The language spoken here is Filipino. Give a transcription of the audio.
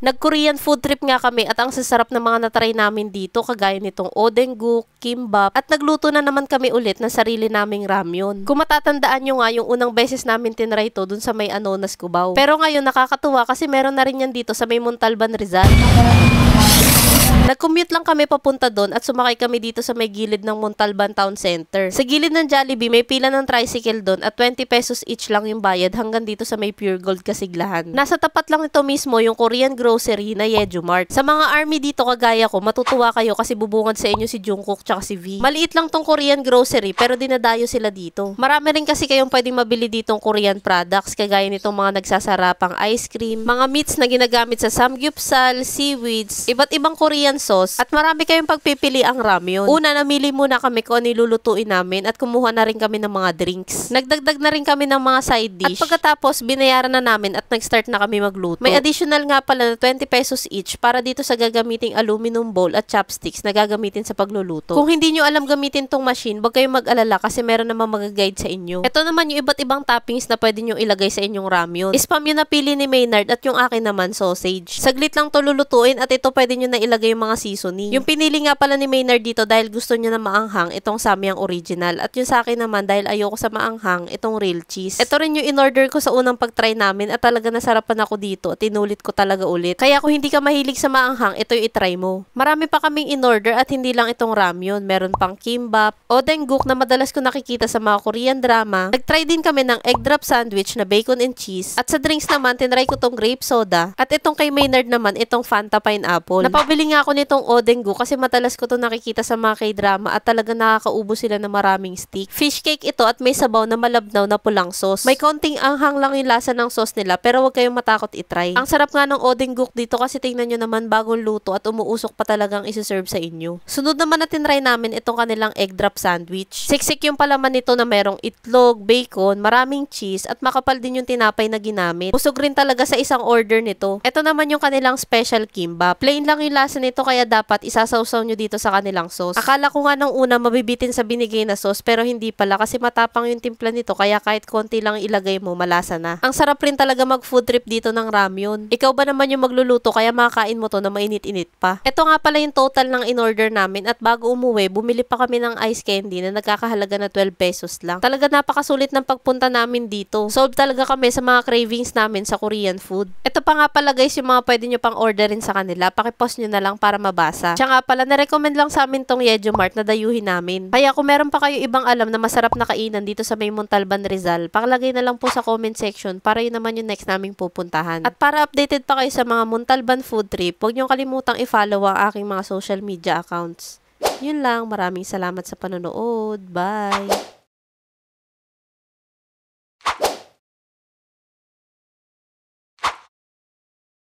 Nag-Korean food trip nga kami at ang sasarap ng mga natry namin dito kagaya nitong odenguk, kimbap at nagluto na naman kami ulit ng sarili naming ramyun. Kung matatandaan nyo nga yung unang beses namin tinry to dun sa may Anonas Cubao. Pero ngayon nakakatuwa kasi meron na rin yan dito sa may Montalban, Rizal. Nag-commute lang kami papunta doon at sumakay kami dito sa may gilid ng Montalban Town Center. Sa gilid ng Jollibee, may pila ng tricycle doon at 20 pesos each lang yung bayad hanggang dito sa may Pure Gold Kasiglahan. Nasa tapat lang nito mismo yung Korean grocery na Jeju Mart. Sa mga army dito kagaya ko, matutuwa kayo kasi bubungad sa inyo si Jungkook tsaka si V. Maliit lang tong Korean grocery pero dinadayo sila dito. Marami rin kasi kayong pwedeng mabili ditong Korean products kagaya nitong mga nagsasarapang ice cream, mga meats na ginagamit sa samgyeopsal, seaweeds, iba't ibang Korean sauce at marami kayong pagpipili ang ramyun. Una, namili muna kami kung ano ilulutuin namin at kumuha na rin kami ng mga drinks. Nagdagdag na rin kami ng mga side dish at pagkatapos binayaran na namin at nag-start na kami magluto. May additional nga pala na 20 pesos each para dito sa gagamiting aluminum bowl at chopsticks na gagamitin sa pagluluto. Kung hindi nyo alam gamitin tong machine, wag kayong mag-alala kasi meron naman mag-guide sa inyo. Ito naman yung iba't ibang toppings na pwede nyo ilagay sa inyong ramyun. Spam yung napili ni Maynard at yung akin naman sausage. Saglit lang to lulutuin at ito pwede nyo na ilagay yung mga seasoning. Yung pinili nga pala ni Maynard dito dahil gusto niya na maanghang, itong Samyang original. At yung sa akin naman dahil ayoko sa maanghang, itong real cheese. Ito rin yung in-order ko sa unang pag-try namin at talaga nasarapan ako dito at tinulit ko talaga ulit. Kaya kung hindi ka mahilig sa maanghang, ito yung itry mo. Marami pa kaming in-order at hindi lang itong ramyun. Meron pang kimbap, odenguk na madalas ko nakikita sa mga Korean drama. Nag-try din kami ng egg drop sandwich na bacon and cheese. At sa drinks naman, tinry ko tong grape soda. At itong kay Maynard naman, itong Fanta pineapple. Napabili nga ako nitong odenguk kasi madalas ko to nakikita sa mga K-drama at talaga nakakaubo sila ng maraming stick. Fish cake ito at may sabaw na malabnaw na pulang sauce. May konting anghang lang yung lasa ng sauce nila pero huwag kayong matakot itry. Ang sarap nga ng odenguk dito kasi tingnan nyo naman bagong luto at umuusok pa talagang isi-serve sa inyo. Sunod naman na tinry namin itong kanilang egg drop sandwich. Siksik yung palaman nito na merong itlog, bacon, maraming cheese at makapal din yung tinapay na ginamit. Busog rin talaga sa isang order nito. Ito naman yung kanilang special kimbap. Plain lang yung lasa nito kaya dapat isasawsaw nyo dito sa kanilang sauce. Akala ko nga nung una mabibitin sa binigay na sauce pero hindi pala kasi matapang yung timpla nito kaya kahit konti lang ilagay mo malasa na. Ang sarap rin talaga mag food trip dito ng ramyun. Ikaw ba naman yung magluluto kaya makakain mo to na mainit-init pa? Ito nga pala yung total ng in-order namin at bago umuwi bumili pa kami ng ice candy na nagkakahalaga na 12 pesos lang. Talaga napakasulit ng pagpunta namin dito. Solve talaga kami sa mga cravings namin sa Korean food. Ito pa nga pala guys yung mga pwede nyo pang orderin sa kanila. Pakipost nyo na lang para mabasa. Siya nga pala, na-recommend lang sa amin tong Jeju Mart na dayuhin namin. Kaya kung meron pa kayo ibang alam na masarap na kainan dito sa may Montalban, Rizal, pakilagay na lang po sa comment section para yun naman yung next naming pupuntahan. At para updated pa kayo sa mga Montalban food trip, huwag niyong kalimutang i-follow ang aking mga social media accounts. Yun lang, maraming salamat sa panonood. Bye!